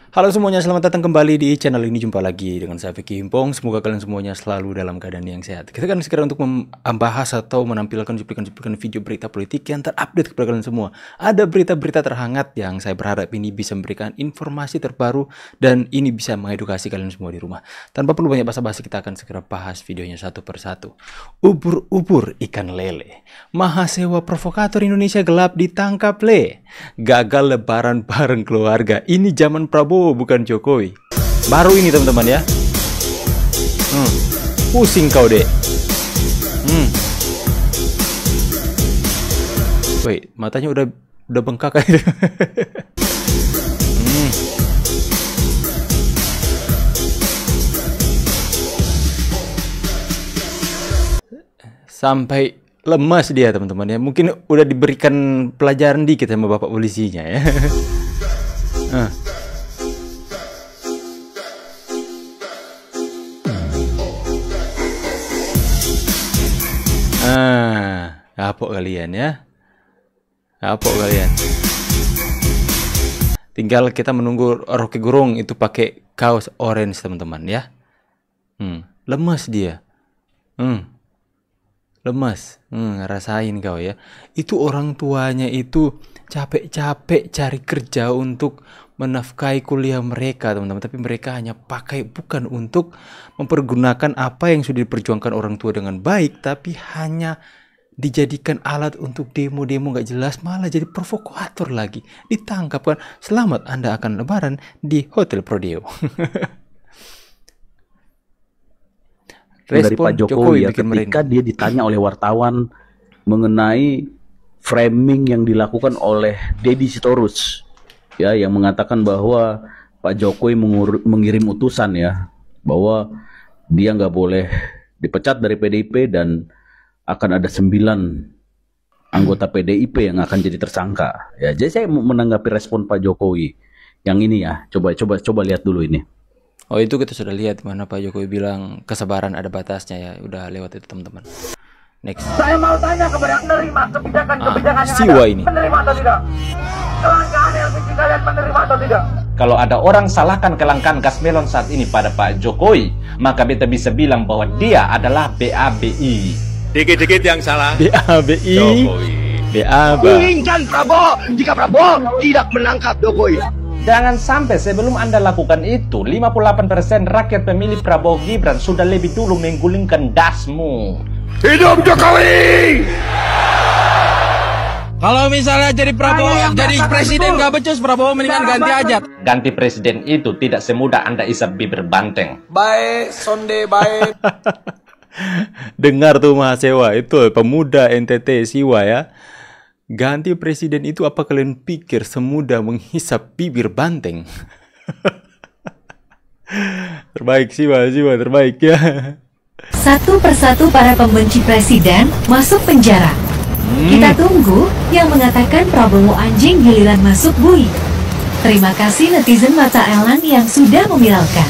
Halo semuanya, selamat datang kembali di channel ini. Jumpa lagi dengan saya Vicky Himpong. Semoga kalian semuanya selalu dalam keadaan yang sehat. Kita akan sekarang untuk membahas atau menampilkan cuplikan-cuplikan video berita politik yang terupdate kepada kalian semua. Ada berita-berita terhangat yang saya berharap ini bisa memberikan informasi terbaru dan ini bisa mengedukasi kalian semua di rumah. Tanpa perlu banyak basa-basi, kita akan segera bahas videonya satu persatu. Ubur-ubur ikan lele. Mahasiswa provokator Indonesia gelap ditangkap le. Gagal lebaran bareng keluarga. Ini zaman Prabowo bukan Jokowi. Baru ini teman-teman ya. Pusing kau deh. Wait, matanya udah bengkak aja. Sampai lemas dia teman-teman ya. Mungkin udah diberikan pelajaran dikit sama bapak polisinya ya. Kapok kalian ya. Kapok kalian. Tinggal kita menunggu Rocky Gerung itu pakai kaos orange teman-teman ya. Lemas dia. Lemas. Rasain kau ya. Itu orang tuanya itu capek-capek cari kerja untuk menafkahi kuliah mereka teman-teman. Tapi mereka hanya pakai bukan untuk mempergunakan apa yang sudah diperjuangkan orang tua dengan baik, tapi hanya dijadikan alat untuk demo-demo gak jelas, malah jadi provokator lagi. Ditangkap kan. Selamat, Anda akan lebaran di Hotel Prodeo. Dari Pak Jokowi ya, ketika dia ditanya oleh wartawan mengenai framing yang dilakukan oleh Deddy Sitorus ya, yang mengatakan bahwa Pak Jokowi mengirim utusan ya, bahwa dia nggak boleh dipecat dari PDIP dan akan ada 9 anggota PDIP yang akan jadi tersangka ya. Jadi saya menanggapi respon Pak Jokowi yang ini ya, coba lihat dulu ini. Oh, itu kita sudah lihat mana Pak Jokowi bilang kesabaran ada batasnya ya. Udah lewat itu teman-teman. Next. Saya mau tanya kepada penerima kebijakan-kebijakan yang Siwa ada, ini. menerima atau tidak? Kelangkaan LPG kalian menerima atau tidak? Kalau ada orang salahkan kelangkaan gas melon saat ini pada Pak Jokowi, maka beta bisa bilang bahwa dia adalah BABI. Dikit-dikit yang salah. BABI. Jokowi. BABA. Inginkan Prabowo jika Prabowo tidak menangkap Jokowi. Jangan sampai sebelum Anda lakukan itu, 58% rakyat pemilih Prabowo Gibran sudah lebih dulu menggulingkan dasmu. Hidup Jokowi! Kalau misalnya jadi Prabowo, jadi presiden gak becus, Prabowo mendingan ganti aja. Ganti presiden itu tidak semudah Anda isap bibir banteng. Baik, sonde baik. Dengar tuh mahasiswa itu pemuda NTT Siwa ya. Ganti presiden itu apa kalian pikir semudah menghisap bibir banteng? Terbaik Siwa terbaik ya. Satu persatu para pembenci presiden masuk penjara. Kita tunggu yang mengatakan Prabowo anjing giliran masuk bui. Terima kasih netizen mata elang yang sudah memviralkan.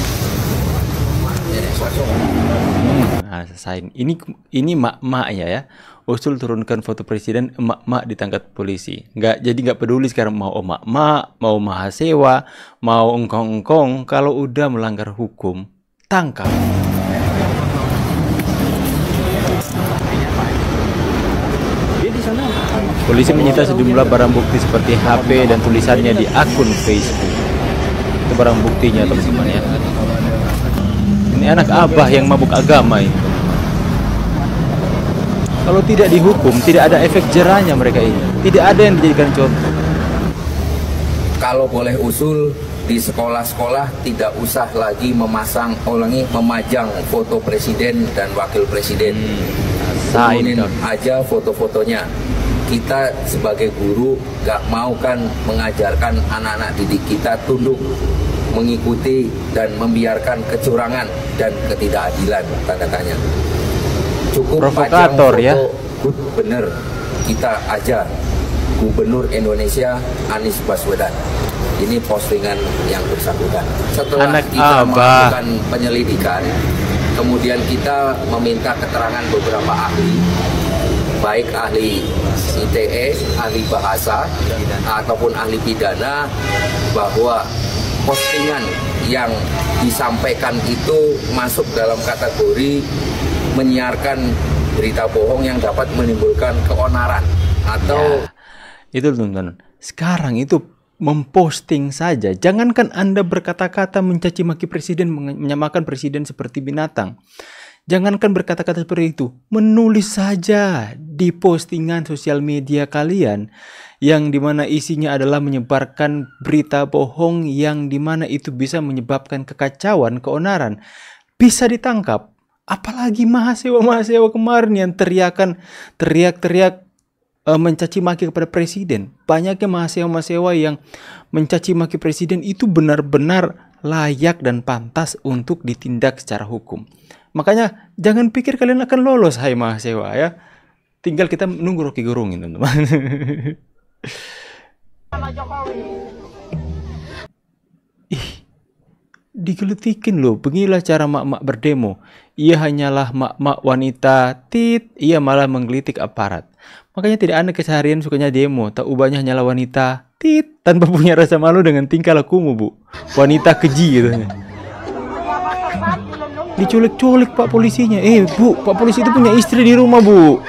Rasain. Ini mak-maknya ya. Usul turunkan foto presiden, emak-emak ditangkap polisi. Jadi nggak peduli sekarang mau emak-emak, mau mahasiswa, mau engkong-engkong. Kalau udah melanggar hukum, tangkap. Polisi menyita sejumlah barang bukti seperti HP dan tulisannya di akun Facebook. Itu barang buktinya teman-teman ya. Ini anak abah yang mabuk agama ini. Kalau tidak dihukum, tidak ada efek jerahnya mereka ini. Tidak ada yang dijadikan contoh. Kalau boleh usul, di sekolah-sekolah tidak usah lagi memajang foto presiden dan wakil presiden. Turunin aja foto-fotonya. Kita sebagai guru gak mau kan mengajarkan anak-anak didik kita tunduk, mengikuti dan membiarkan kecurangan dan ketidakadilan, tanda tanya. Cukup provokator ya. Bener, kita aja Gubernur Indonesia Anies Baswedan. Ini postingan yang bersangkutan. Setelah kita melakukan penyelidikan, kemudian kita meminta keterangan beberapa ahli, baik ahli ITE, ahli bahasa, ataupun ahli pidana, bahwa postingan yang disampaikan itu masuk dalam kategori menyiarkan berita bohong yang dapat menimbulkan keonaran atau itu teman-teman. Sekarang itu memposting saja. Jangankan Anda berkata-kata mencaci maki presiden, menyamakan presiden seperti binatang. Jangankan berkata-kata seperti itu, menulis saja di postingan sosial media kalian yang dimana isinya adalah menyebarkan berita bohong yang dimana itu bisa menyebabkan kekacauan, keonaran, bisa ditangkap. Apalagi mahasiswa kemarin yang teriak-teriak mencaci maki kepada presiden. Banyaknya mahasiswa yang mencaci maki presiden itu benar-benar layak dan pantas untuk ditindak secara hukum. Makanya jangan pikir kalian akan lolos, hai mahasiswa ya. Tinggal kita nunggu Rocky Gerung, teman-teman. Digeletikin loh. Beginilah cara mak-mak berdemo. Ia hanyalah mak-mak wanita ia malah menggelitik aparat. Makanya tidak aneh keseharian sukanya demo. Tak ubahnya hanyalah wanita tanpa punya rasa malu dengan tingkah lakumu, Bu. Wanita keji gitu. Diculik-culik Pak polisinya. Bu, Pak polisi itu punya istri di rumah, Bu.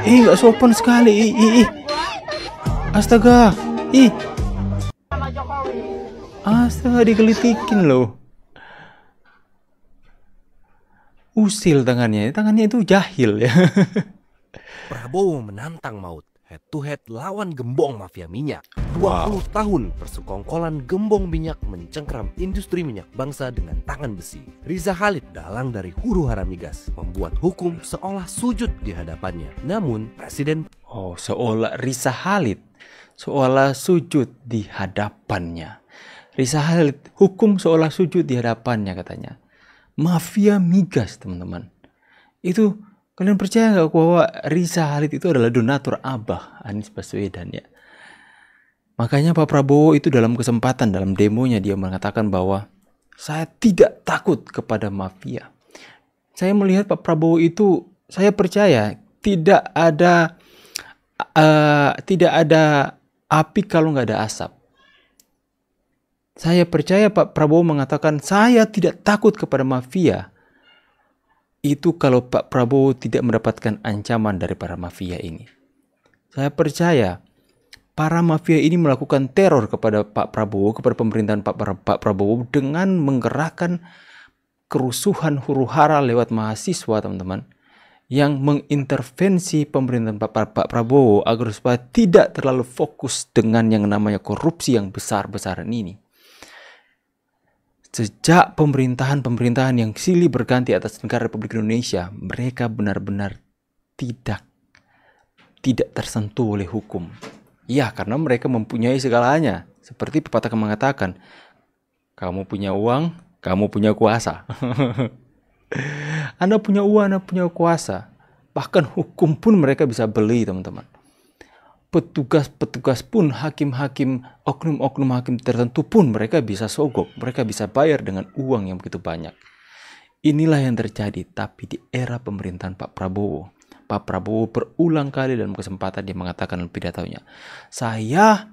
Gak sopan sekali. Astaga. Astaga, digelitikin loh. Usil tangannya itu jahil ya. Prabowo menantang maut. Head to head lawan gembong mafia minyak. 20 tahun persekongkolan gembong minyak mencengkram industri minyak bangsa dengan tangan besi. Riza Khalid dalang dari huru hara migas, membuat hukum seolah sujud di hadapannya. Namun Presiden seolah Riza Khalid seolah sujud di hadapannya. Riza Khalid hukum seolah sujud di hadapannya katanya. Mafia migas, teman-teman. Itu kalian percaya nggak bahwa Riza Khalid itu adalah donatur Abah Anies Baswedan ya? Makanya Pak Prabowo itu dalam demonya dia mengatakan bahwa saya tidak takut kepada mafia. Saya melihat Pak Prabowo itu, saya percaya tidak ada api kalau nggak ada asap. Saya percaya Pak Prabowo mengatakan saya tidak takut kepada mafia. Itu kalau Pak Prabowo tidak mendapatkan ancaman dari para mafia ini. Saya percaya para mafia ini melakukan teror kepada Pak Prabowo, kepada pemerintahan Pak Prabowo dengan menggerakkan kerusuhan huru-hara lewat mahasiswa, teman-teman, yang mengintervensi pemerintahan Pak Prabowo agar supaya tidak terlalu fokus dengan yang namanya korupsi yang besar-besaran ini. Sejak pemerintahan yang silih berganti atas negara Republik Indonesia, mereka benar-benar tidak tersentuh oleh hukum. Ya, karena mereka mempunyai segalanya. Seperti pepatah mengatakan, kamu punya uang, kamu punya kuasa. Anda punya uang, Anda punya kuasa. Bahkan hukum pun mereka bisa beli, teman-teman. Petugas-petugas pun, hakim-hakim, oknum-oknum hakim tertentu pun mereka bisa sogok, mereka bisa bayar dengan uang yang begitu banyak. Inilah yang terjadi, tapi di era pemerintahan Pak Prabowo. Pak Prabowo berulang kali dalam kesempatan dia mengatakan dalam pidatonya, saya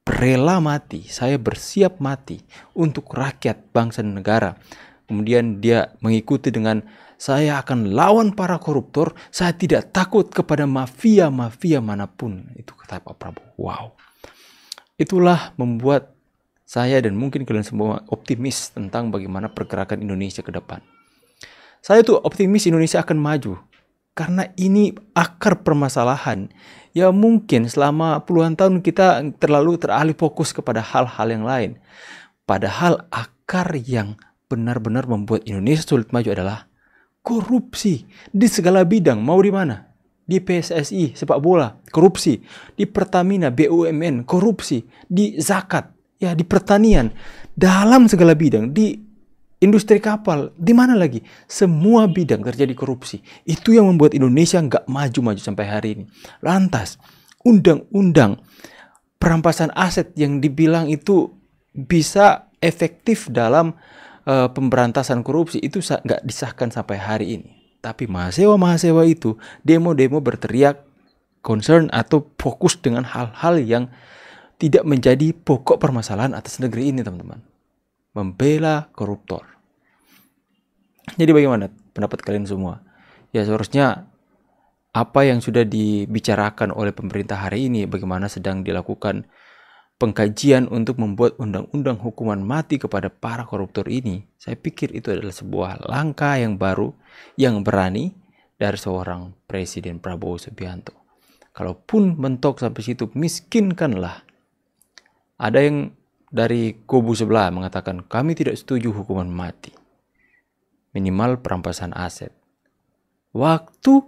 rela mati, saya bersiap mati untuk rakyat, bangsa dan negara. Kemudian dia mengikuti dengan, saya akan lawan para koruptor, saya tidak takut kepada mafia-mafia manapun. Itu kata Pak Prabowo. Wow. Itulah membuat saya dan mungkin kalian semua optimis tentang bagaimana pergerakan Indonesia ke depan. Saya tuh optimis Indonesia akan maju. Karena ini akar permasalahan. Ya mungkin selama puluhan tahun kita terlalu teralih fokus kepada hal-hal yang lain. Padahal akar yang benar-benar membuat Indonesia sulit maju adalah korupsi di segala bidang. Mau di mana? Di PSSI, sepak bola, korupsi. Di Pertamina, BUMN, korupsi. Di zakat, ya di pertanian. Dalam segala bidang, di industri kapal, di mana lagi? Semua bidang terjadi korupsi. Itu yang membuat Indonesia nggak maju-maju sampai hari ini. Lantas, undang-undang perampasan aset yang dibilang itu bisa efektif dalam pemberantasan korupsi itu nggak disahkan sampai hari ini. Tapi mahasiswa itu demo-demo berteriak concern atau fokus dengan hal-hal yang tidak menjadi pokok permasalahan atas negeri ini, teman-teman. Membela koruptor. Jadi bagaimana pendapat kalian semua? Ya seharusnya apa yang sudah dibicarakan oleh pemerintah hari ini, bagaimana sedang dilakukan pengkajian untuk membuat undang-undang hukuman mati kepada para koruptor ini, saya pikir itu adalah sebuah langkah yang baru, yang berani dari seorang Presiden Prabowo Subianto. Kalaupun mentok sampai situ, miskinkanlah. Ada yang dari kubu sebelah mengatakan, kami tidak setuju hukuman mati. Minimal perampasan aset. Waktu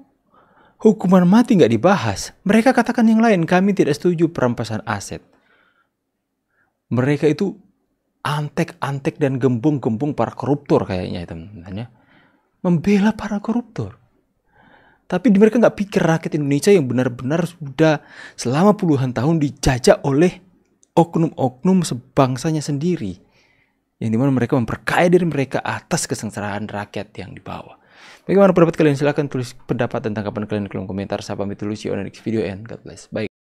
hukuman mati nggak dibahas, mereka katakan yang lain, kami tidak setuju perampasan aset. Mereka itu antek-antek dan gembung-gembung para koruptor kayaknya, teman-teman. Membela para koruptor. Tapi mereka nggak pikir rakyat Indonesia yang benar-benar sudah selama puluhan tahun dijajah oleh oknum-oknum sebangsanya sendiri. Yang dimana mereka memperkaya diri mereka atas kesengsaraan rakyat yang di bawah. Bagaimana pendapat kalian? Silahkan tulis pendapat tentang kapan kalian di kolom komentar. Saya pamit dulu, see you on the next video and God bless. Bye.